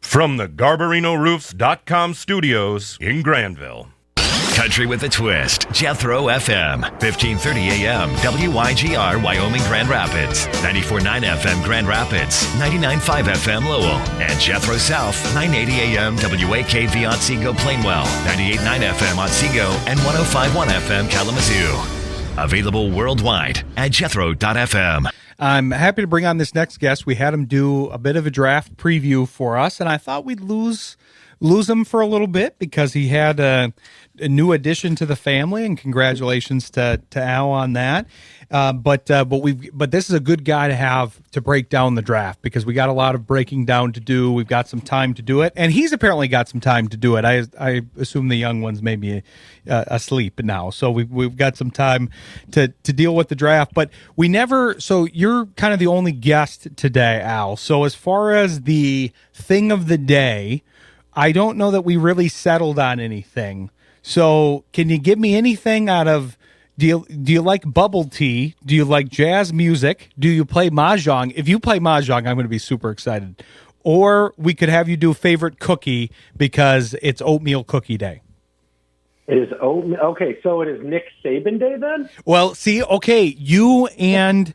From the GarberiноRoofs.com studios in Granville. Country with a Twist, Jethro FM, 1530 AM, WYGR, Wyoming, Grand Rapids, 94.9 FM, Grand Rapids, 99.5 FM, Lowell, and Jethro South, 980 AM, WAKV Otsego, Plainwell, 98.9 FM, Otsego, and 105.1 FM, Kalamazoo. Available worldwide at jethro.fm. I'm happy to bring on this next guest. We had him do a bit of a draft preview for us, and I thought we'd lose him for a little bit because he had a new addition to the family, and congratulations to Al on that. But this is a good guy to have to break down the draft because we got a lot of breaking down to do. We've got some time to do it, and he's apparently got some time to do it. I assume the young ones may be asleep now, so we've got some time to deal with the draft. But we never. So you're kind of the only guest today, Al. So as far as the thing of the day, I don't know that we really settled on anything. So can you give me anything out of, do you like bubble tea? Do you like jazz music? Do you play mahjong? If you play mahjong, I'm going to be super excited. Or we could have you do favorite cookie because it's oatmeal cookie day. It is oatmeal. Okay, so it is Nick Saban Day then? Well, see, okay, you and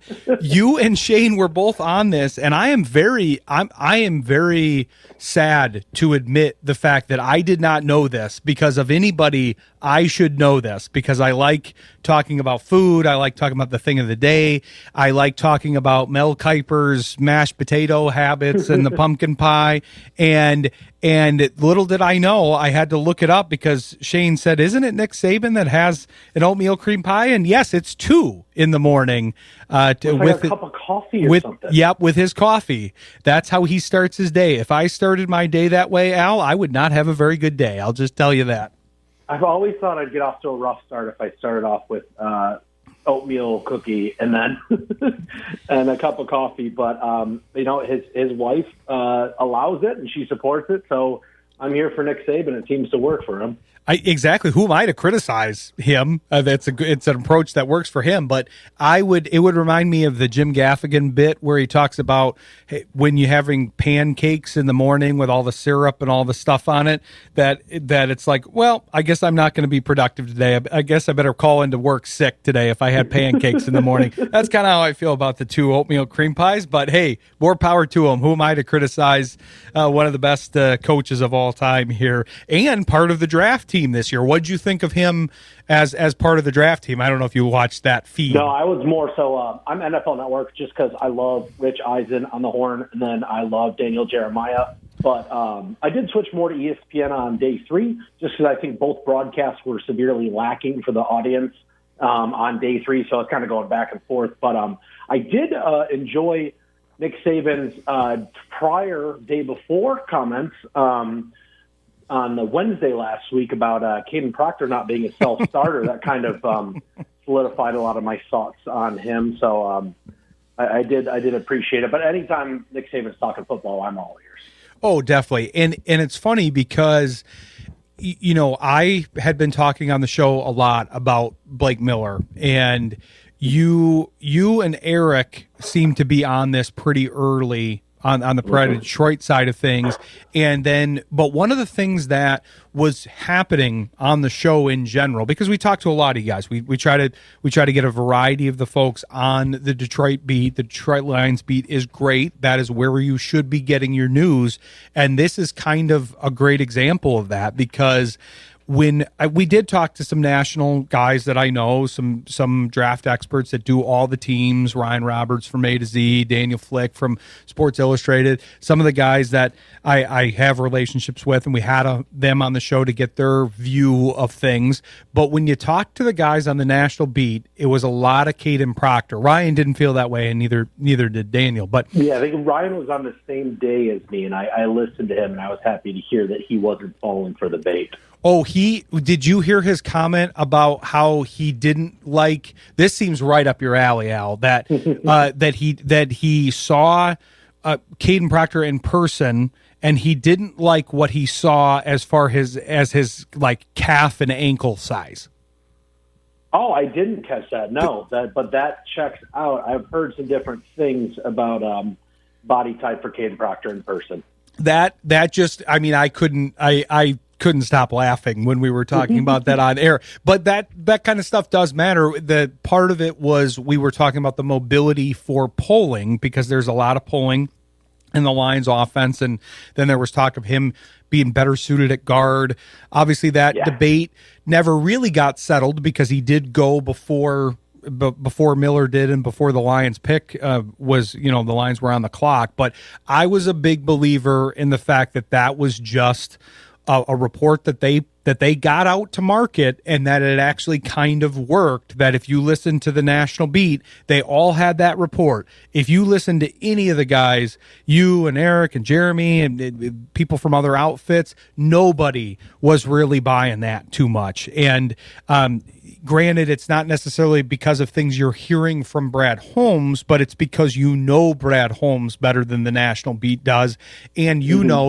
Shayne were both on this, and I am very sad to admit the fact that I did not know this because of anybody. I should know this because I like talking about food. I like talking about the thing of the day. I like talking about Mel Kiper's mashed potato habits and the pumpkin pie. And little did I know, I had to look it up because Shayne said, "Isn't it Nick Saban that has an oatmeal cream pie?" And yes, it's 2 in the morning. With a cup of coffee or something. Yep, with his coffee. That's how he starts his day. If I started my day that way, Al, I would not have a very good day. I'll just tell you that. I've always thought I'd get off to a rough start if I started off with oatmeal cookie and then and a cup of coffee. But his wife allows it and she supports it. So I'm here for Nick Saban. It seems to work for him. Exactly. Who am I to criticize him? It's an approach that works for him. But it would remind me of the Jim Gaffigan bit where he talks about when you're having pancakes in the morning with all the syrup and all the stuff on it, that it's like, well, I guess I'm not going to be productive today. I guess I better call into work sick today if I had pancakes in the morning. That's kind of how I feel about the 2 oatmeal cream pies. But hey, more power to him. Who am I to criticize one of the best coaches of all time here and part of the draft team this year? What'd you think of him as part of the draft team? I don't know if you watched that feed. No, I was more so. I'm NFL Network just because I love Rich Eisen on the horn, and then I love Daniel Jeremiah. But I did switch more to ESPN on day 3 just because I think both broadcasts were severely lacking for the audience on day 3. So I was kind of going back and forth. But I did enjoy Nick Saban's prior day before comments on the Wednesday last week about Caden Proctor not being a self-starter. That kind of solidified a lot of my thoughts on him. So I did appreciate it. But anytime Nick Saban's talking football, I'm all ears. Oh, definitely. And it's funny because, I had been talking on the show a lot about Blake Miller, and you and Eric seem to be on this pretty early on the Pride of Detroit side of things. But one of the things that was happening on the show in general, because we talked to a lot of you guys, we try to get a variety of the folks on the Detroit beat. The Detroit Lions beat is great. That is where you should be getting your news. And this is kind of a great example of that because when we did talk to some national guys that I know, some draft experts that do all the teams, Ryan Roberts from A to Z, Daniel Flick from Sports Illustrated, some of the guys that I have relationships with, and we had them on the show to get their view of things. But when you talk to the guys on the national beat, it was a lot of Caden Proctor. Ryan didn't feel that way, and neither did Daniel. But yeah, I think Ryan was on the same day as me, and I listened to him, and I was happy to hear that he wasn't falling for the bait. Oh, did you hear his comment about how he didn't like? This seems right up your alley, Al. That that he saw Caden Proctor in person, and he didn't like what he saw as far as his like calf and ankle size. Oh, I didn't catch that. No, but that checks out. I've heard some different things about body type for Caden Proctor in person. that just, I mean, I couldn't stop laughing when we were talking about that on air. But that kind of stuff does matter. The part of it was we were talking about the mobility for polling, because there's a lot of polling in the Lions offense, and then there was talk of him being better suited at guard. Obviously that debate never really got settled, because he did go before Miller did, and before the Lions pick was, the Lions were on the clock. But I was a big believer in the fact that was just a report that they got out to market, and that it actually kind of worked. That if you listen to the national beat, they all had that report. If you listen to any of the guys, you and Eric and Jeremy and people from other outfits, nobody was really buying that too much. And granted, it's not necessarily because of things you're hearing from Brad Holmes, but it's because Brad Holmes better than the national beat does. And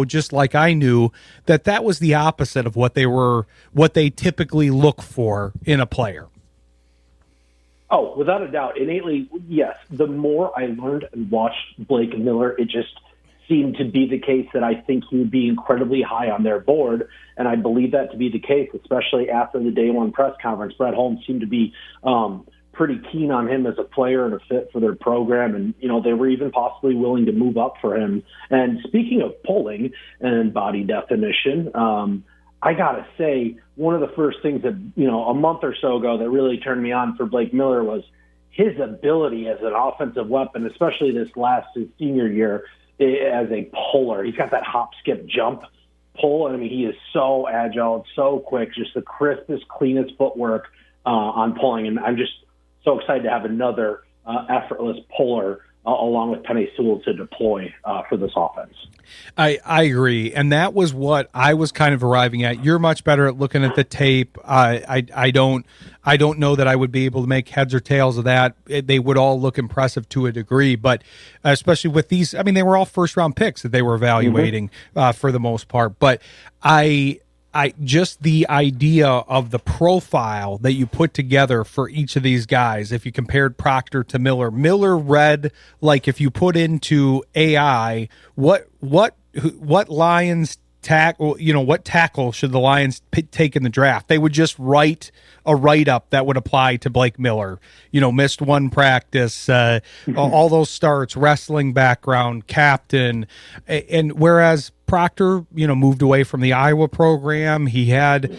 just like I knew, that was the opposite of what they typically look for in a player. Oh, without a doubt. Innately, yes. The more I learned and watched Blake Miller, it just seemed to be the case that I think he would be incredibly high on their board. And I believe that to be the case, especially after the day one press conference. Brad Holmes seemed to be pretty keen on him as a player and a fit for their program. And, they were even possibly willing to move up for him. And speaking of polling and body definition, I got to say, one of the first things that, a month or so ago that really turned me on for Blake Miller was his ability as an offensive weapon, especially his senior year, as a puller. He's got that hop, skip, jump pull. I mean, he is so agile, so quick, just the crispest, cleanest footwork on pulling. And I'm just so excited to have another effortless puller along with Penei Sewell to deploy for this offense. I agree, and that was what I was kind of arriving at. You're much better at looking at the tape. I don't know that I would be able to make heads or tails of that. They would all look impressive to a degree, but especially with these, I mean, they were all first round picks that they were evaluating for the most part. But I just the idea of the profile that you put together for each of these guys, if you compared Proctor to Miller read like, if you put into AI, what Lions tackle, what tackle should the Lions take in the draft? They would just write a write-up that would apply to Blake Miller. Missed one practice, all those starts, wrestling background, captain, and whereas Proctor, moved away from the Iowa program. He had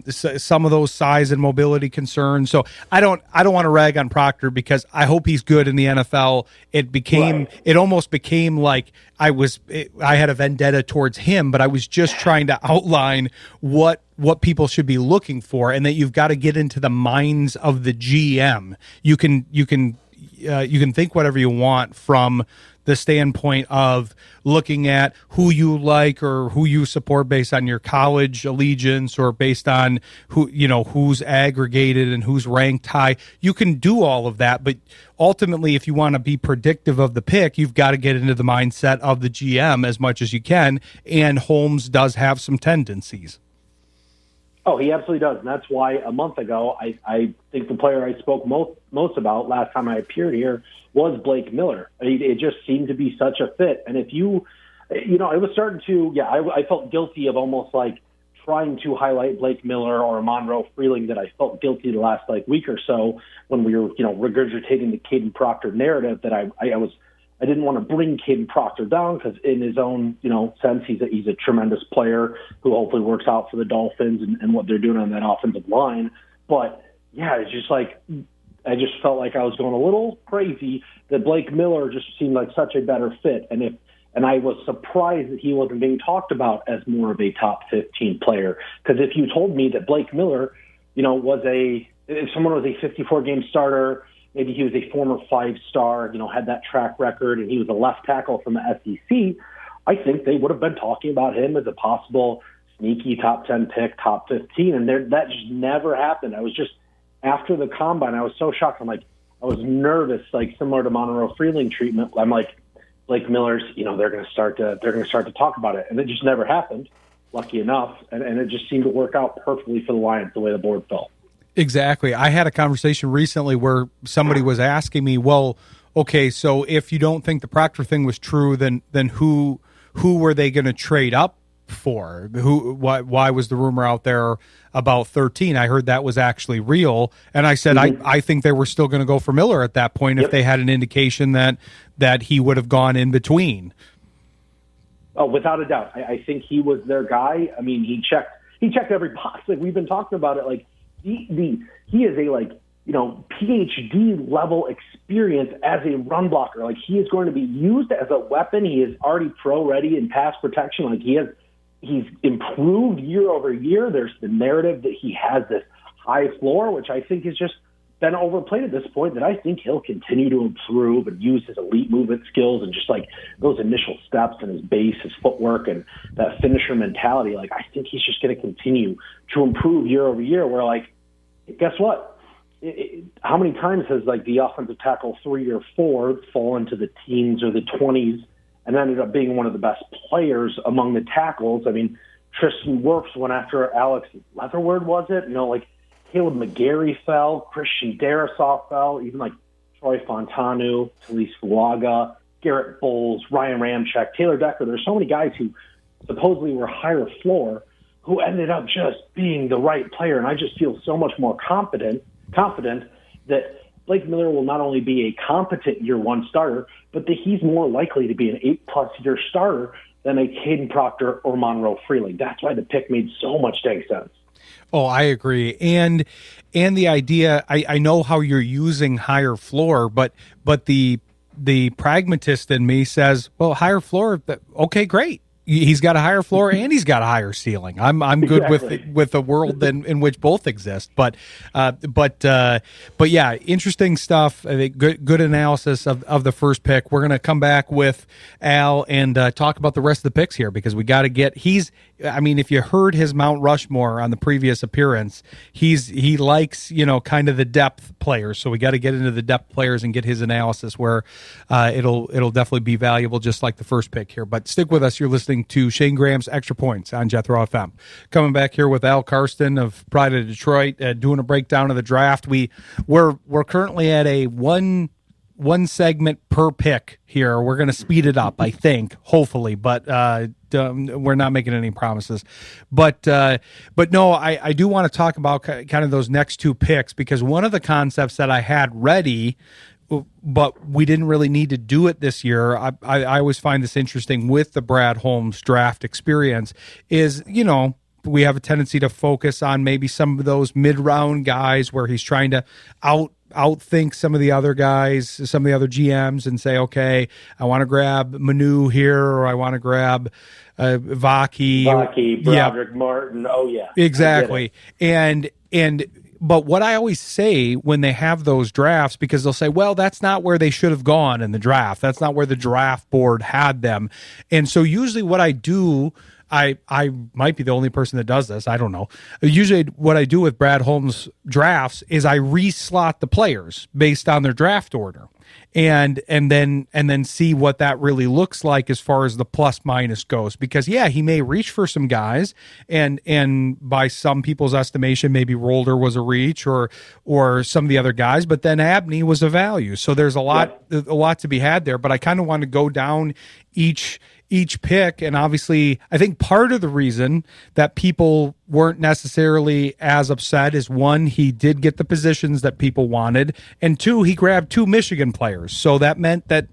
some of those size and mobility concerns. So I don't want to rag on Proctor, because I hope he's good in the NFL. It almost became like I had a vendetta towards him, but I was just trying to outline what people should be looking for, and that you've got to get into the minds of the GM. You can think whatever you want from the standpoint of looking at who you like or who you support based on your college allegiance, or based on who's aggregated and who's ranked high. You can do all of that, but ultimately, if you want to be predictive of the pick, you've got to get into the mindset of the GM as much as you can, and Holmes does have some tendencies. Oh, he absolutely does. And that's why a month ago, I think the player I spoke most about last time I appeared here was Blake Miller. I mean, it just seemed to be such a fit. And if it was starting to, I felt guilty of almost like trying to highlight Blake Miller or Monroe Freeling, that I felt guilty the last week or so when we were, regurgitating the Caden Proctor narrative, that I didn't want to bring Caden Proctor down, because in his own, sense, he's a tremendous player who hopefully works out for the Dolphins and what they're doing on that offensive line. But yeah, it's just like, I just felt like I was going a little crazy that Blake Miller just seemed like such a better fit. And I was surprised that he wasn't being talked about as more of a top 15 player. Because if you told me that Blake Miller, if someone was a 54-game starter, maybe he was a former 5-star, had that track record, and he was a left tackle from the SEC, I think they would have been talking about him as a possible sneaky top 10 pick, top 15, and that just never happened. I was just, after the combine, I was so shocked. I was nervous, similar to Monroe Freeling treatment. I'm like, Blake Miller's, they're going to start to talk about it, and it just never happened. Lucky enough, and it just seemed to work out perfectly for the Lions the way the board fell. Exactly. I had a conversation recently where somebody was asking me, well, okay, so if you don't think the Proctor thing was true, then who who were they going to trade up for? Why was the rumor out there about 13? I heard that was actually real, and I said I think they were still going to go for Miller at that point if they had an indication that he would have gone in between. Oh, without a doubt. I think he was their guy. I mean, he checked every box. Like, we've been talking about it. Like, he is a PhD level experience as a run blocker. Like, he is going to be used as a weapon. He is already pro ready in pass protection. Like, he's improved year over year. There's the narrative that he has this high floor, which I think is just been overplayed at this point, that I think he'll continue to improve and use his elite movement skills and just like those initial steps and his base, his footwork, and that finisher mentality. Like, I think he's just going to continue to improve year over year, where, like, guess what? How many times has, like, the offensive tackle 3 or 4 fallen to the teens or the 20s and ended up being one of the best players among the tackles? I mean, Tristan Wirfs went after Alex Leatherwood, was it? Like, Caleb McGarry fell, Christian Darrisaw fell, even like Troy Fontanu, Talise Fuaga, Garrett Bowles, Ryan Ramczyk, Taylor Decker. There's so many guys who supposedly were higher floor who ended up just being the right player. And I just feel so much more confident that Blake Miller will not only be a competent year one starter, but that he's more likely to be an 8+ year starter than a Caden Proctor or Monroe Freeling. That's why the pick made so much dang sense. Oh, I agree. And the idea, I know how you're using higher floor, but the pragmatist in me says, well, higher floor, okay, great. He's got a higher floor and he's got a higher ceiling. I'm good with a world in which both exist. But yeah, interesting stuff. I think good analysis of the first pick. We're gonna come back with Al and talk about the rest of the picks here, because we got to get. If you heard his Mount Rushmore on the previous appearance, he likes kind of the depth players. So we got to get into the depth players and get his analysis, where it'll definitely be valuable, just like the first pick here. But stick with us. You're listening to Shayne Graham's Extra Points on Jethro FM. Coming back here with Al Karsten of Pride of Detroit, doing a breakdown of the draft. We're currently at a one segment per pick here. We're going to speed it up, I think, hopefully, but we're not making any promises. But no, I do want to talk about kind of those next two picks, because one of the concepts that I had ready, but we didn't really need to do it this year. I always find this interesting with the Brad Holmes draft experience is, we have a tendency to focus on maybe some of those mid-round guys where he's trying to outthink some of the other guys, some of the other GMs, and say, okay, I want to grab Manu here, or I want to grab Vaki, Broderick Martin. Oh yeah, exactly. But what I always say when they have those drafts, because they'll say, well, that's not where they should have gone in the draft. That's not where the draft board had them. And so usually what I do, I might be the only person that does this, I don't know. Usually what I do with Brad Holmes drafts is I re-slot the players based on their draft order. And then see what that really looks like as far as the plus minus goes, because he may reach for some guys, and by some people's estimation, maybe Rolder was a reach, or some of the other guys, but then Abney was a value. So there's a lot to be had there. But I kind of want to go down each pick, and obviously I think part of the reason that people weren't necessarily as upset is, one, he did get the positions that people wanted, and two, he grabbed 2 Michigan players. So that meant that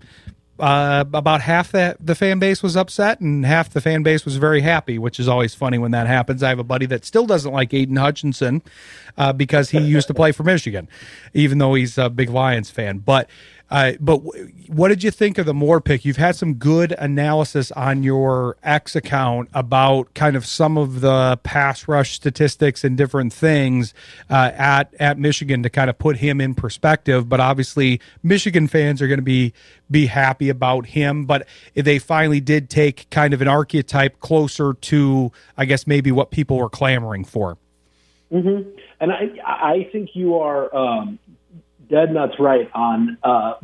about half the fan base was upset and half the fan base was very happy, which is always funny when that happens. I have a buddy that still doesn't like Aiden Hutchinson because he used to play for Michigan, even though he's a big Lions fan. But what did you think of the Moore pick? You've had some good analysis on your X account about kind of some of the pass rush statistics and different things at Michigan to kind of put him in perspective. But obviously, Michigan fans are going to be happy about him. But they finally did take kind of an archetype closer to, I guess, maybe what people were clamoring for. Mm-hmm. And I think you are dead nuts right on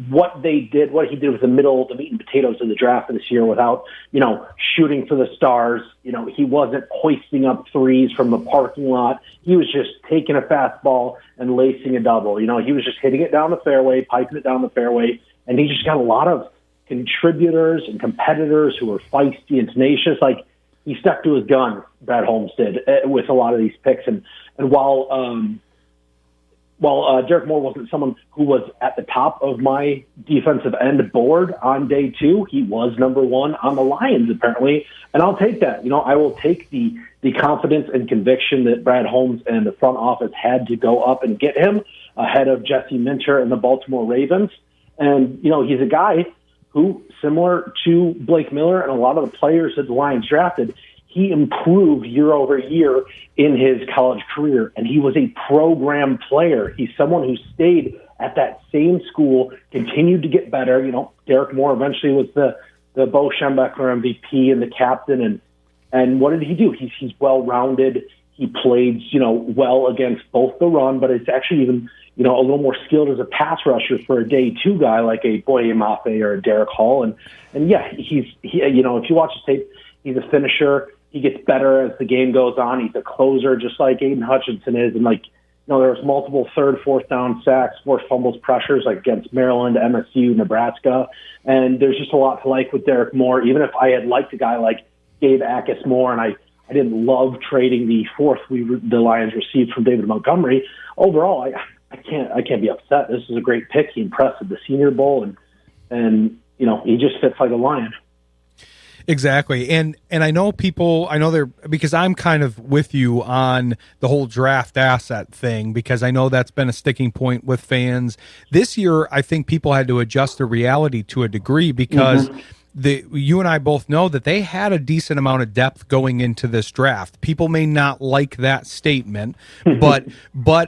what he did with the meat and potatoes of the draft of this year without, shooting for the stars. He wasn't hoisting up threes from the parking lot. He was just taking a fastball and lacing a double. He was just hitting it down the fairway, piping it down the fairway, and he just got a lot of contributors and competitors who were feisty and tenacious. Like, he stuck to his gun, Brad Holmes did, with a lot of these picks. And while Derek Moore wasn't someone who was at the top of my defensive end board on day 2, he was number 1 on the Lions, apparently. And I'll take that. I will take the confidence and conviction that Brad Holmes and the front office had to go up and get him ahead of Jesse Minter and the Baltimore Ravens. And, he's a guy who, similar to Blake Miller and a lot of the players that the Lions drafted, he improved year over year in his college career, and he was a program player. He's someone who stayed at that same school, continued to get better. Derek Moore eventually was the Bo Schembechler MVP and the captain, and what did he do? He's well-rounded. He played, well against both the run, but it's actually even, a little more skilled as a pass rusher for a day 2 guy like a Boye Mafe or a Derek Hall. And yeah, if you watch his tape, he's a finisher. He gets better as the game goes on. He's a closer, just like Aiden Hutchinson is. And there was multiple third, fourth down sacks, forced fumbles, pressures like against Maryland, MSU, Nebraska. And there's just a lot to like with Derek Moore. Even if I had liked a guy like Gabe Akis more, and I didn't love trading the fourth the Lions received from David Montgomery, overall, I can't be upset. This is a great pick. He impressed at the Senior Bowl, and he just fits like a Lion. Exactly. And I know they're, because I'm kind of with you on the whole draft asset thing, because I know that's been a sticking point with fans. This year, I think people had to adjust their reality to a degree, because you and I both know that they had a decent amount of depth going into this draft. People may not like that statement, but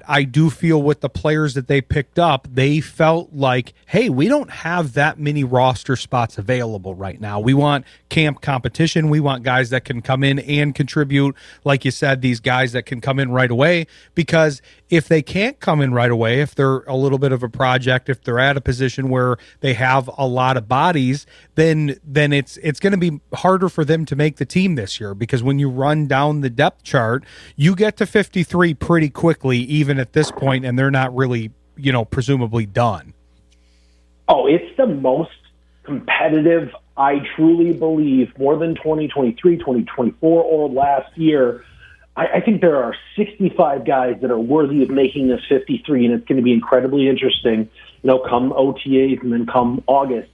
I do feel with the players that they picked up, they felt like, hey, we don't have that many roster spots available right now. We want camp competition. We want guys that can come in and contribute. Like you said, these guys that can come in right away, because if they can't come in right away, if they're a little bit of a project, if they're at a position where they have a lot of bodies, then it's going to be harder for them to make the team this year, because when you run down the depth chart, you get to 53 pretty quickly, even at this point, and they're not really, presumably done. Oh, it's the most competitive, I truly believe, more than 2023, 2024, or last year. I think there are 65 guys that are worthy of making this 53, and it's going to be incredibly interesting, come OTAs and then come August,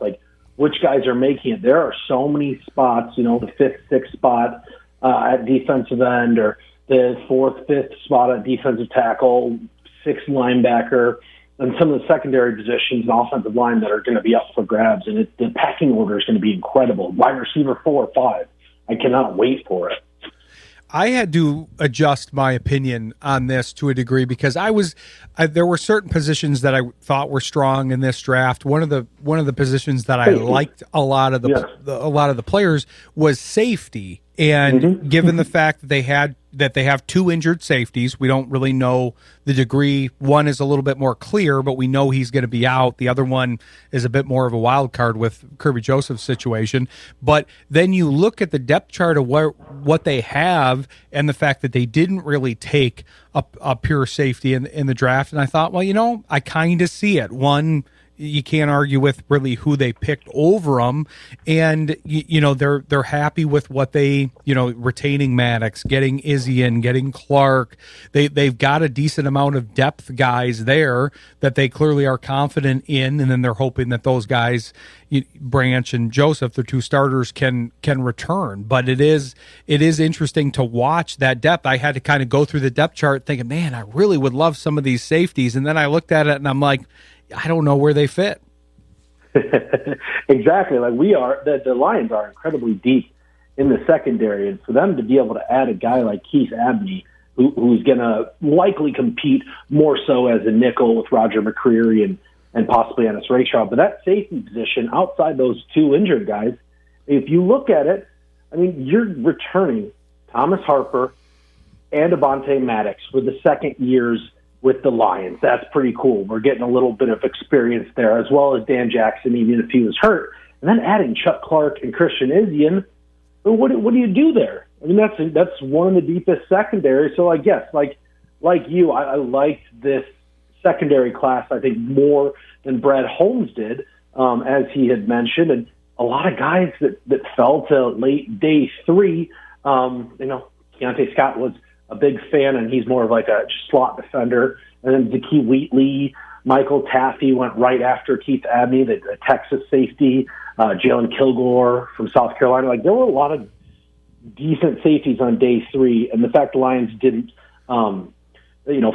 which guys are making it. There are so many spots, the 5th, 6th spot at defensive end, or the 4th, 5th spot at defensive tackle, 6th linebacker, and some of the secondary positions and offensive line that are going to be up for grabs. And the pecking order is going to be incredible. Wide receiver 4 or 5. I cannot wait for it. I had to adjust my opinion on this to a degree, because there were certain positions that I thought were strong in this draft. One of the positions that I liked a lot of the players was safety. And given the fact that they have 2 injured safeties, we don't really know the degree. One is a little bit more clear, but we know he's going to be out. The other one is a bit more of a wild card with Kirby Joseph's situation. But then you look at the depth chart of what they have, and the fact that they didn't really take a pure safety in the draft. And I thought, well, I kind of see it. One, you can't argue with really who they picked over them, and they're happy with what they retaining Maddox, getting Izzy in, getting Clark. They've got a decent amount of depth guys there that they clearly are confident in, and then they're hoping that those guys, Branch and Joseph, their 2 starters, can return. But it is interesting to watch that depth. I had to kind of go through the depth chart thinking, man, I really would love some of these safeties, and then I looked at it and I'm like, I don't know where they fit. Exactly. The Lions are incredibly deep in the secondary, and for them to be able to add a guy like Keith Abney, who's going to likely compete more so as a nickel with Roger McCreary and possibly Ennis Rayshaw. But that safety position, outside those 2 injured guys, if you look at it, you're returning Thomas Harper and Avonte Maddox for the second years with the Lions. That's pretty cool. We're getting a little bit of experience there, as well as Dan Jackson, even if he was hurt. And then adding Chuck Clark and Christian Izzy, what do you do there? That's one of the deepest secondaries. So I guess, like you, I liked this secondary class, I think, more than Brad Holmes did, as he had mentioned. And a lot of guys that fell to late day 3. Keontae Scott was a big fan, and he's more of like a slot defender. And then Zakee Wheatley, Michael Taffy went right after Keith Abney, the Texas safety, Jalen Kilgore from South Carolina. Like, there were a lot of decent safeties on day 3, and the fact the Lions didn't,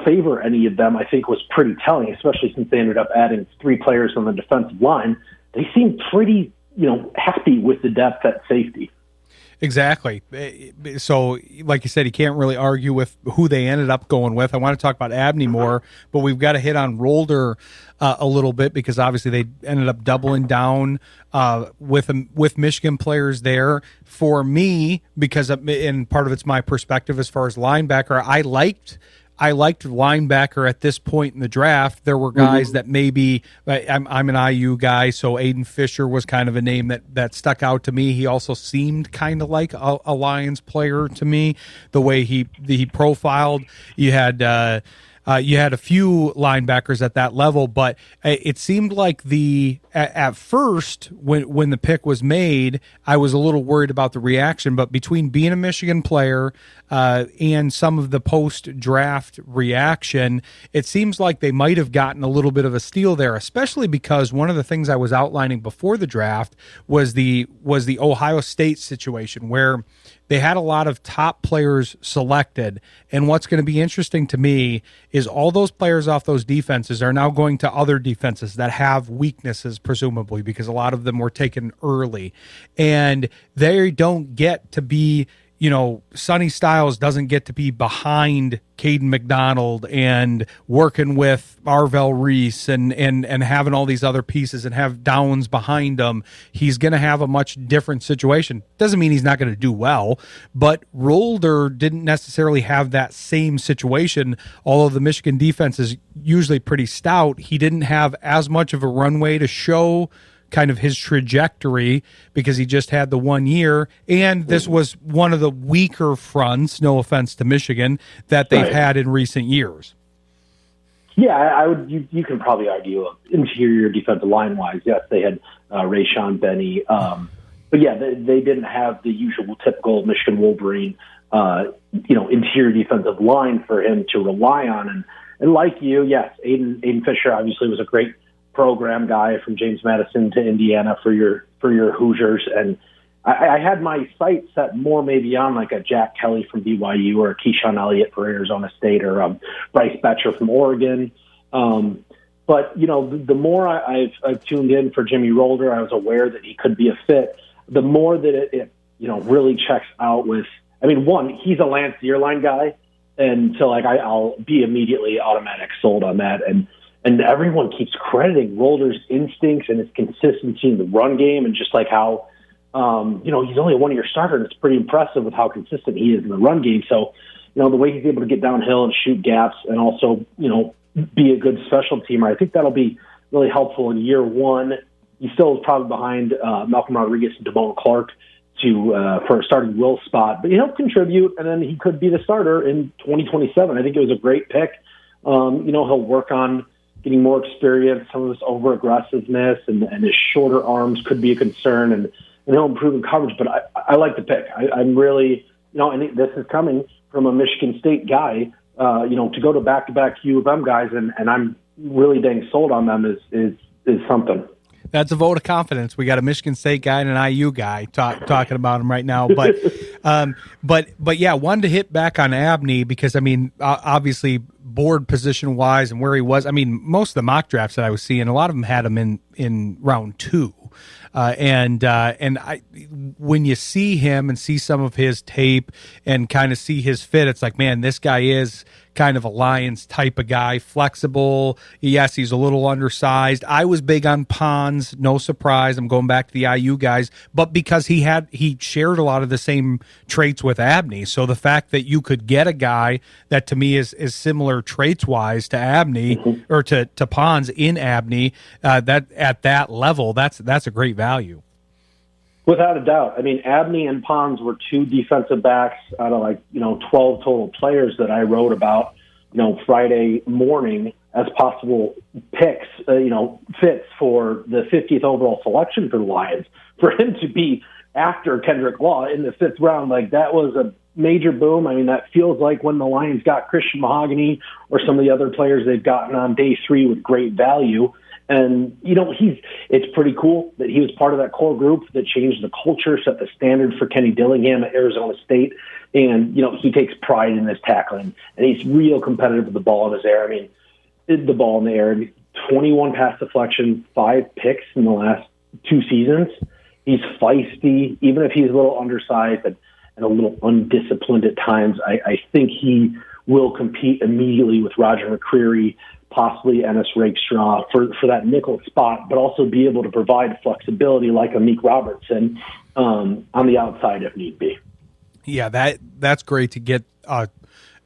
favor any of them, I think was pretty telling, especially since they ended up adding 3 players on the defensive line. They seemed pretty, happy with the depth at safety. Exactly. So, like you said, you can't really argue with who they ended up going with. I want to talk about Abney more, but we've got to hit on Rolder a little bit, because obviously they ended up doubling down with Michigan players there. For me, because and part of it's my perspective as far as linebacker, I liked linebacker at this point in the draft. There were guys that maybe I'm an IU guy, so Aiden Fisher was kind of a name that stuck out to me. He also seemed kind of like a Lions player to me, the way he profiled. You had a few linebackers at that level, but it seemed like at first when the pick was made, I was a little worried about the reaction. But between being a Michigan player and some of the post-draft reaction, it seems like they might have gotten a little bit of a steal there, especially because one of the things I was outlining before the draft was the Ohio State situation, where they had a lot of top players selected. And what's going to be interesting to me is all those players off those defenses are now going to other defenses that have weaknesses, presumably, because a lot of them were taken early. And they don't get to be, Sonny Styles doesn't get to be behind Caden McDonald and working with Arvell Reese and having all these other pieces and have Downs behind him. He's going to have a much different situation. Doesn't mean he's not going to do well, but Rolder didn't necessarily have that same situation. Although the Michigan defense is usually pretty stout, he didn't have as much of a runway to show kind of his trajectory because he just had the 1 year, and this was one of the weaker fronts, no offense to Michigan, that they've had in recent years. Yeah, I would. You can probably argue interior defensive line wise. Yes, they had Rayshon Benny, but yeah, they didn't have the usual typical Michigan Wolverine, interior defensive line for him to rely on. And like you, yes, Aiden Fisher obviously was a great program guy from James Madison to Indiana for your Hoosiers, and I had my sights set more maybe on like a Jack Kelly from BYU or a Keyshawn Elliott for Arizona State or Bryce Betcher from Oregon. But the more I've tuned in for Jimmy Rolder, I was aware that he could be a fit. The more that it really checks out with. I mean, one, he's a Lance Zierlein guy, and so I'll be immediately automatic sold on that. And everyone keeps crediting Rolder's instincts and his consistency in the run game, and just like how, he's only a 1-year starter, and it's pretty impressive with how consistent he is in the run game. So, the way he's able to get downhill and shoot gaps and also, be a good special teamer, I think that'll be really helpful in year 1. He still is probably behind Malcolm Rodriguez and Damone Clark for a starting will spot, but he'll contribute, and then he could be the starter in 2027. I think it was a great pick. He'll work on getting more experience, some of his over-aggressiveness and his shorter arms could be a concern, and he'll improve in coverage. But I like the pick. I'm really, and this is coming from a Michigan State guy, to go to back-to-back U of M guys, and I'm really dang sold on them is something. That's a vote of confidence. We got a Michigan State guy and an IU guy talking about him right now. But, but yeah, wanted to hit back on Abney because, obviously board position wise and where he was. Most of the mock drafts that I was seeing, a lot of them had him in round 2. When you see him and see some of his tape and kind of see his fit, it's like, man, this guy is kind of a Lions type of guy, flexible. Yes, he's a little undersized. I was big on Pons, no surprise. I'm going back to the IU guys, but because he shared a lot of the same traits with Abney. So the fact that you could get a guy that to me is similar traits wise to Abney or to Pons in Abney, that at that level, that's a great value. Without a doubt. Abney and Pons were 2 defensive backs out of 12 total players that I wrote about, Friday morning as possible picks, fits for the 50th overall selection for the Lions. For him to be after Kendrick Law in the 5th round, like that was a major boom. I mean, that feels like when the Lions got Christian Mahogany or some of the other players they've gotten on day 3 with great value. And, it's pretty cool that he was part of that core group that changed the culture, set the standard for Kenny Dillingham at Arizona State. And, he takes pride in his tackling, and he's real competitive with the ball in his air. I mean, the ball in the air, 21 pass deflection, 5 picks in the last 2 seasons. He's feisty, even if he's a little undersized and a little undisciplined at times. I think he will compete immediately with Roger McCreary, possibly Ennis Rakestraw for that nickel spot, but also be able to provide flexibility like a Meek Robertson on the outside if need be. Yeah, that's great to get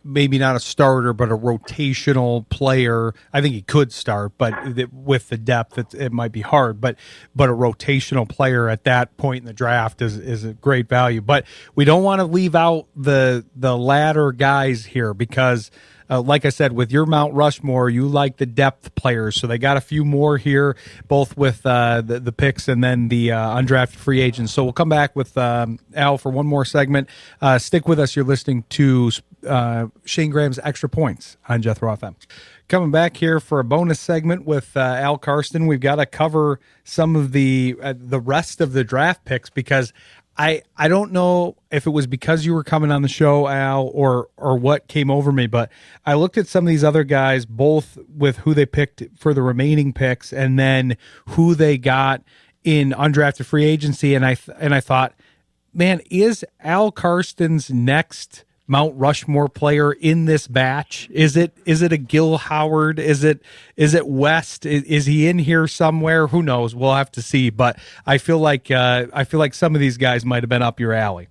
maybe not a starter, but a rotational player. I think he could start, but with the depth, it might be hard. But a rotational player at that point in the draft is a great value. But we don't want to leave out the latter guys here because, like I said, with your Mount Rushmore, you like the depth players. So they got a few more here, both with the picks and then the undrafted free agents. So we'll come back with Al for one more segment. Stick with us. You're listening to Shayne Graham's Extra Points on Jethro FM. Coming back here for a bonus segment with Al Karsten. We've got to cover some of the rest of the draft picks because I don't know if it was because you were coming on the show, Al, or what came over me, but I looked at some of these other guys, both with who they picked for the remaining picks and then who they got in undrafted free agency, and I thought, man, is Al Karsten's next Mount Rushmore player in this batch? Is it a Gil Howard? Is it West? Is he in here somewhere? Who knows? We'll have to see. But I feel like some of these guys might have been up your alley.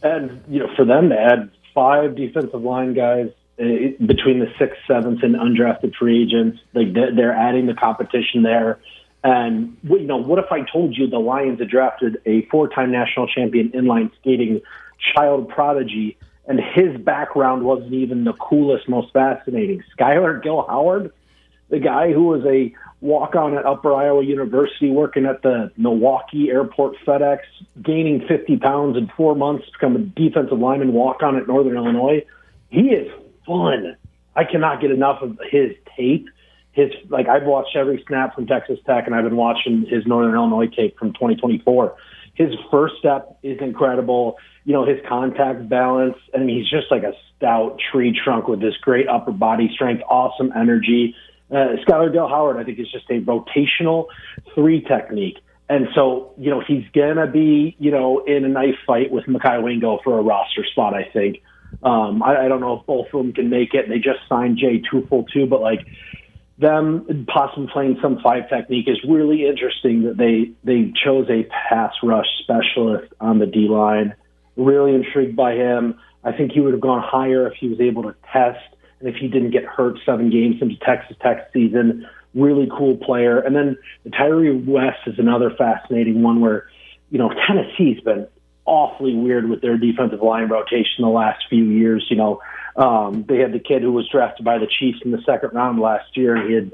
And for them to add 5 defensive line guys between the 6th, 7th, and undrafted free agents, like they're adding the competition there. And what if I told you the Lions had drafted a 4-time national champion inline skating child prodigy, and his background wasn't even the coolest, most fascinating? Skylar Gil Howard, the guy who was a walk-on at Upper Iowa University, working at the Milwaukee Airport FedEx, gaining 50 pounds in 4 months to become a defensive lineman walk-on at Northern Illinois. He is fun. I cannot get enough of his tape. I've watched every snap from Texas Tech, and I've been watching his Northern Illinois tape from 2024. His first step is incredible. His contact balance, and he's just like a stout tree trunk with this great upper body strength, awesome energy. Skylar Gil Howard, I think, is just a rotational 3 technique. And so, he's going to be, in a knife fight with Mekhi Wingo for a roster spot, I think. I don't know if both of them can make it. They just signed Jay Tufel, too, but them possibly playing some 5 technique is really interesting that they chose a pass rush specialist on the D-line. Really intrigued by him. I think he would have gone higher if he was able to test and if he didn't get hurt 7 games into Texas Tech season. Really cool player. And then Tyree West is another fascinating one where, Tennessee's been awfully weird with their defensive line rotation the last few years. They had the kid who was drafted by the Chiefs in the 2nd round last year, and he had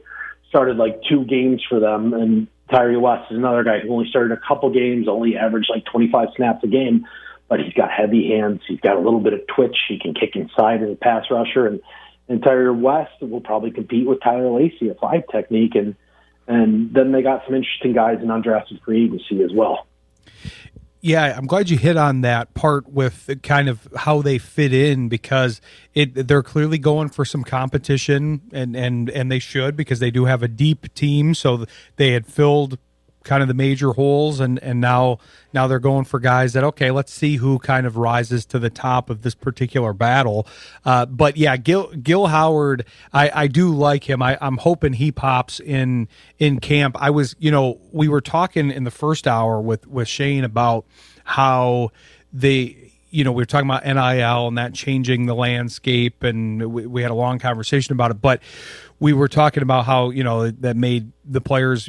started 2 games for them. And Tyree West is another guy who only started a couple games, only averaged 25 snaps a game, but he's got heavy hands. He's got a little bit of twitch. He can kick inside as a pass rusher. And Tyree West will probably compete with Tyler Lacey, a 5 technique. And then they got some interesting guys in undrafted free agency as well. Yeah, I'm glad you hit on that part with kind of how they fit in because they're clearly going for some competition and they should because they do have a deep team. So they had filled kind of the major holes and now they're going for guys that, okay, let's see who kind of rises to the top of this particular battle. But yeah, Gil Howard, I do like him. I'm hoping he pops in camp. I was, we were talking in the first hour with Shayne about how we were talking about NIL and that changing the landscape, and we had a long conversation about it. But we were talking about how, that made the players,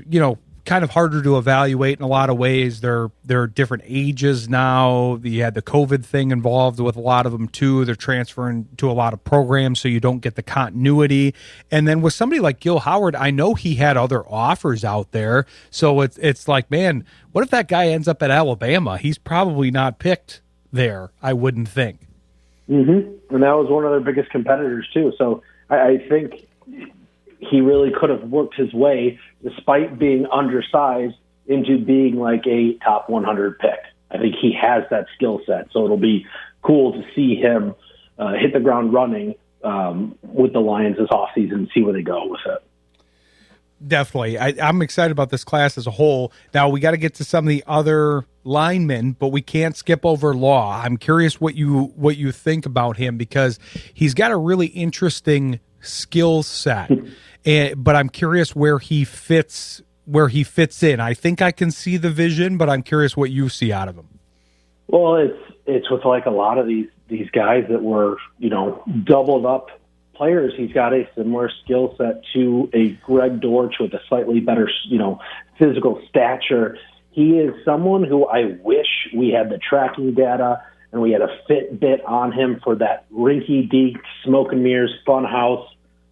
kind of harder to evaluate in a lot of ways. They're different ages now. You had the COVID thing involved with a lot of them too. They're transferring to a lot of programs, so you don't get the continuity. And then with somebody like Gil Howard, I know he had other offers out there. So it's like, man, what if that guy ends up at Alabama? He's probably not picked there, I wouldn't think. Mm-hmm. And that was one of their biggest competitors too. So I think he really could have worked his way, despite being undersized, into being like a top 100 pick. I think he has that skill set, so it'll be cool to see him hit the ground running with the Lions this offseason and see where they go with it. Definitely. I'm excited about this class as a whole. Now, we got to get to some of the other linemen, but we can't skip over Law. I'm curious what you think about him, because he's got a really interesting skill set. But I'm curious where he fits in. I think I can see the vision, but I'm curious what you see out of him. Well, it's with like a lot of these guys that were, doubled up players. He's got a similar skill set to a Greg Dortch with a slightly better, physical stature. He is someone who I wish we had the tracking data and we had a Fitbit on him for that rinky-dink, smoke and mirrors, funhouse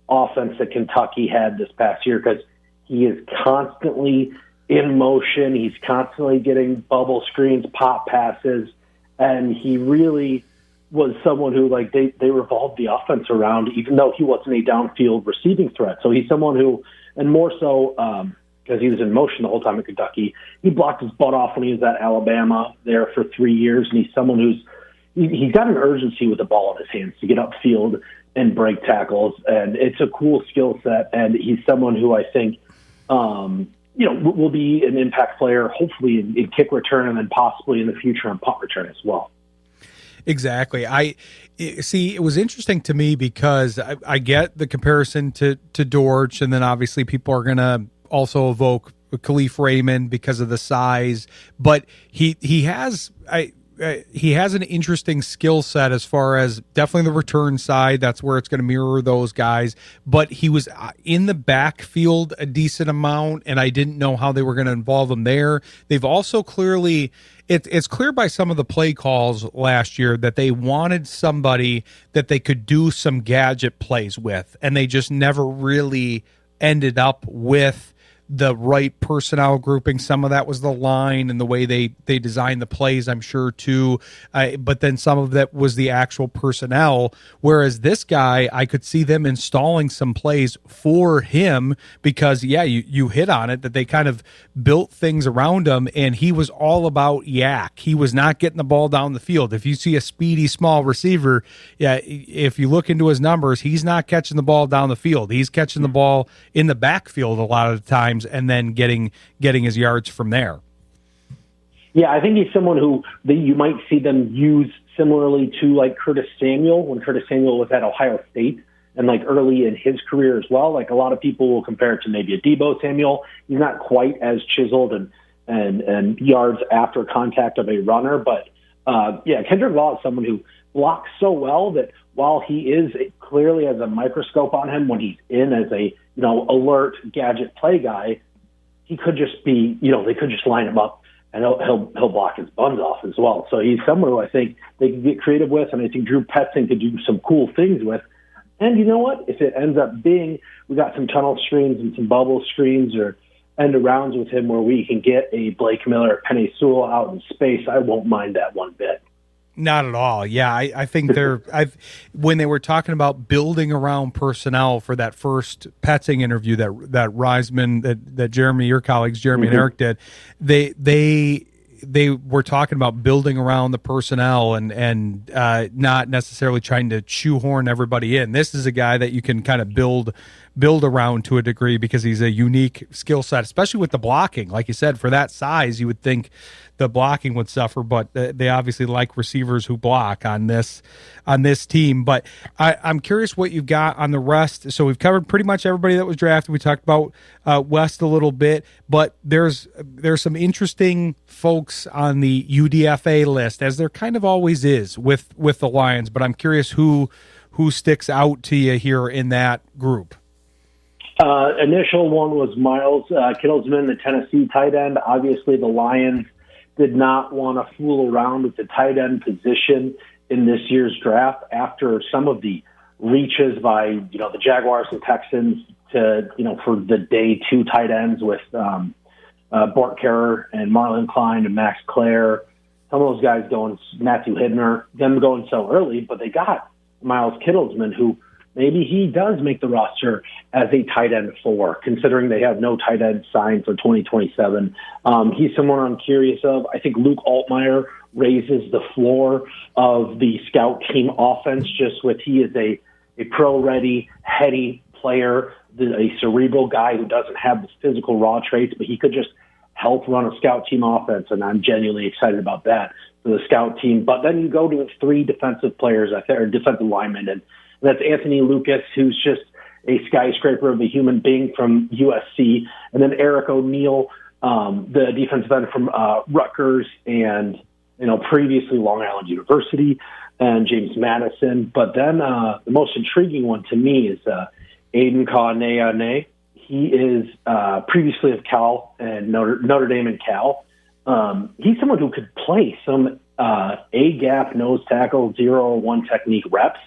offense that Kentucky had this past year, because he is constantly in motion. He's constantly getting bubble screens, pop passes, and he really was someone who, like, they revolved the offense around, even though he wasn't a downfield receiving threat. So he's someone who, and more so because he was in motion the whole time at Kentucky, he blocked his butt off when he was at Alabama there for 3 years, and he's someone he's got an urgency with the ball in his hands to get upfield and break tackles, and it's a cool skill set, and he's someone who I think, will be an impact player, hopefully in kick return, and then possibly in the future in punt return as well. Exactly. It was interesting to me because I get the comparison to Dortch, and then obviously people are going to also evoke Khalif Raymond because of the size, but he has an interesting skill set as far as definitely the return side. That's where it's going to mirror those guys. But he was in the backfield a decent amount, and I didn't know how they were going to involve him there. They've also clearly, it's clear by some of the play calls last year that they wanted somebody that they could do some gadget plays with, and they just never really ended up with the right personnel grouping. Some of that was the line and the way they designed the plays, I'm sure, too. But then some of that was the actual personnel. Whereas this guy, I could see them installing some plays for him because, you hit on it, that they kind of built things around him, and he was all about yak. He was not getting the ball down the field. If you see a speedy, small receiver, if you look into his numbers, he's not catching the ball down the field. He's catching the ball in the backfield a lot of the times, and then getting his yards from there. Yeah, I think he's someone who you might see them use similarly to like Curtis Samuel, when Curtis Samuel was at Ohio State, and like early in his career as well. Like a lot of people will compare it to maybe a Deebo Samuel. He's not quite as chiseled and yards after contact of a runner, but Kendrick Law is someone who blocks so well that while he is clearly has a microscope on him when he's in as a alert gadget play guy, he could just be, they could just line him up and he'll block his buns off as well. So he's someone who I think they can get creative with, and I think Drew Petzing could do some cool things with. And you know what? If it ends up being we got some tunnel screens and some bubble screens or end arounds with him where we can get a Blake Miller, Penei Sewell out in space, I won't mind that one bit. Not at all. Yeah, I think when they were talking about building around personnel for that first Petzing interview that Reisman, that Jeremy, your colleagues, Jeremy and Eric did, they were talking about building around the personnel and not necessarily trying to shoehorn everybody in. This is a guy that you can kind of build around to a degree because he's a unique skill set, especially with the blocking. Like you said, for that size, you would think the blocking would suffer, but they obviously like receivers who block on this team. But I'm curious what you've got on the rest. So we've covered pretty much everybody that was drafted. We talked about West a little bit, but there's some interesting folks on the UDFA list, as there kind of always is with the Lions. But I'm curious who sticks out to you here in that group. Initial one was Miles Kittlesman, the Tennessee tight end. Obviously, the Lions did not want to fool around with the tight end position in this year's draft after some of the reaches by, the Jaguars and Texans to, for the day 2 tight ends with Bort Kerr and Marlon Klein and Max Clare. Some of those guys going, Matthew Hibner, them going so early, but they got Miles Kittlesman, who maybe he does make the roster as a tight end 4, considering they have no tight end signed for 2027. He's someone I'm curious of. I think Luke Altmaier raises the floor of the scout team offense just with he is a pro-ready, heady player, a cerebral guy who doesn't have the physical raw traits, but he could just help run a scout team offense, and I'm genuinely excited about that for the scout team. But then you go to 3 defensive players, or defensive linemen, and that's Anthony Lucas, who's just a skyscraper of a human being from USC, and then Eric O'Neill, the defensive end from Rutgers and previously Long Island University, and James Madison. But then the most intriguing one to me is Aiden Kaneane. He is previously of Cal and Notre Dame and Cal. He's someone who could play some A-gap nose tackle 0-1 technique reps.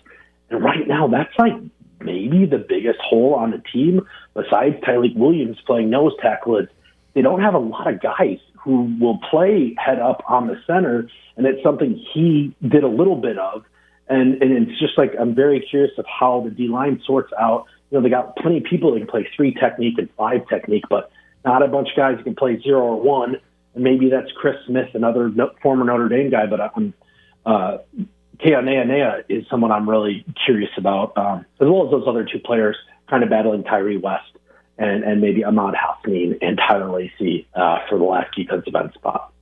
And right now, that's like maybe the biggest hole on the team besides Tyleik Williams playing nose tackle. Is they don't have a lot of guys who will play head up on the center, and it's something he did a little bit of. And it's just like I'm very curious of how the D-line sorts out. They got plenty of people that can play 3 technique and 5 technique, but not a bunch of guys who can play 0 or 1. And maybe that's Chris Smith, another former Notre Dame guy, but Kaneane is someone I'm really curious about, as well as those other 2 players kind of battling Tyree West and maybe Ahmad Hassanin and Tyler Lacey for the last defensive end spot.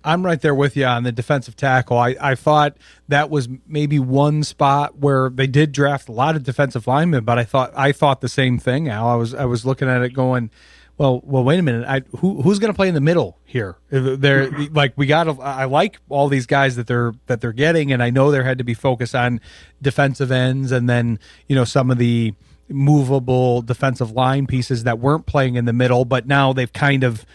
I'm right there with you on the defensive tackle. I thought that was maybe one spot where they did draft a lot of defensive linemen, but I thought the same thing, Al. I was looking at it going, well, wait a minute. Who's going to play in the middle here? They're like I like all these guys that they're getting, and I know there had to be focus on defensive ends, and then some of the movable defensive line pieces that weren't playing in the middle, but now they've kind of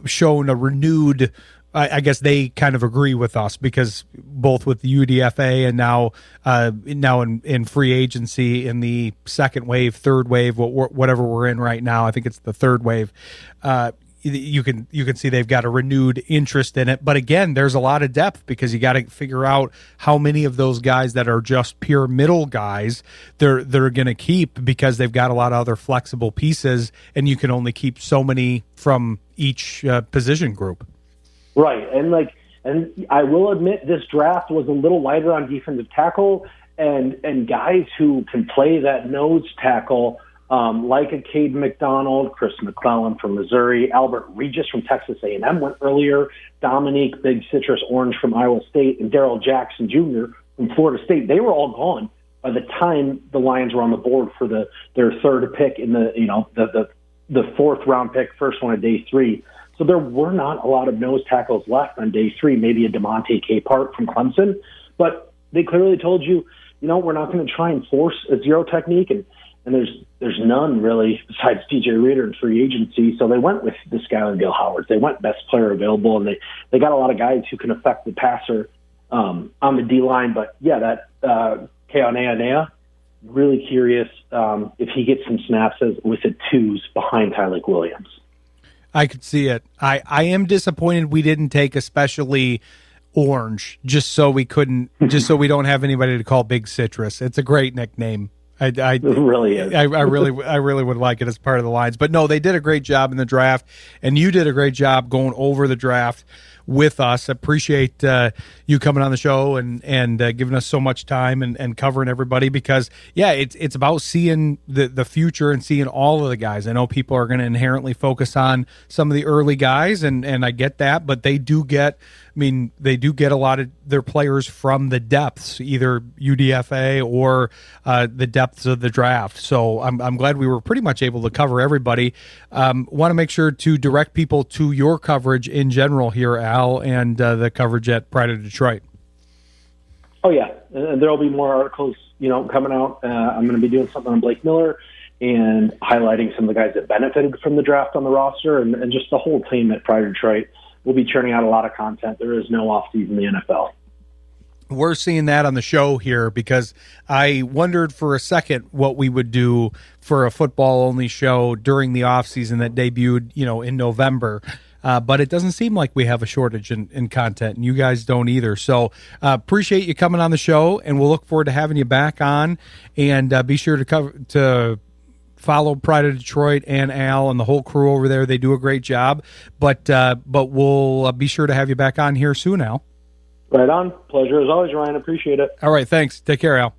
shown a renewed. I guess they kind of agree with us because both with the UDFA and now in free agency in the second wave, third wave, whatever we're in right now, I think it's the third wave. You can see they've got a renewed interest in it. But again, there's a lot of depth because you got to figure out how many of those guys that are just pure middle guys they're going to keep because they've got a lot of other flexible pieces, and you can only keep so many from each position group. Right, and I will admit this draft was a little lighter on defensive tackle, and guys who can play that nose tackle, like a Cade McDonald, Chris McClellan from Missouri, Albert Regis from Texas A&M went earlier, Dominique Big Citrus Orange from Iowa State, and Darrell Jackson Jr. from Florida State. They were all gone by the time the Lions were on the board for their third pick in the 4th round pick, first one of day 3. So there were not a lot of nose tackles left on day 3, maybe a DeMonte Capehart from Clemson. But they clearly told you, we're not going to try and force a 0 technique, and there's none really besides DJ Reader in free agency. So they went with the Skylar Gale Howards. They went best player available, and they got a lot of guys who can affect the passer on the D-line. But, yeah, that Kaneane, really curious if he gets some snaps with the 2s behind Tyleik Williams. I could see it. I am disappointed we didn't take especially Orange just so we don't have anybody to call Big Citrus. It's a great nickname. It really is. I really would like it as part of the lines. But no, they did a great job in the draft, and you did a great job going over the draft with us. Appreciate you coming on the show and giving us so much time and covering everybody because, yeah, it's about seeing the future and seeing all of the guys. I know people are going to inherently focus on some of the early guys, and I get that, but they do get a lot of their players from the depths, either UDFA or the depths of the draft. So I'm glad we were pretty much able to cover everybody. Want to make sure to direct people to your coverage in general here, Al, and the coverage at Pride of Detroit. Oh, yeah. There will be more articles, coming out. I'm going to be doing something on Blake Miller and highlighting some of the guys that benefited from the draft on the roster, and just the whole team at Pride of Detroit will be churning out a lot of content. There is no offseason in the NFL. We're seeing that on the show here because I wondered for a second what we would do for a football-only show during the offseason that debuted, in November. But it doesn't seem like we have a shortage in content, and you guys don't either. So appreciate you coming on the show, and we'll look forward to having you back on. And be sure to follow Pride of Detroit and Al and the whole crew over there. They do a great job. But we'll be sure to have you back on here soon, Al. Right on. Pleasure as always, Ryan. Appreciate it. All right, thanks. Take care, Al.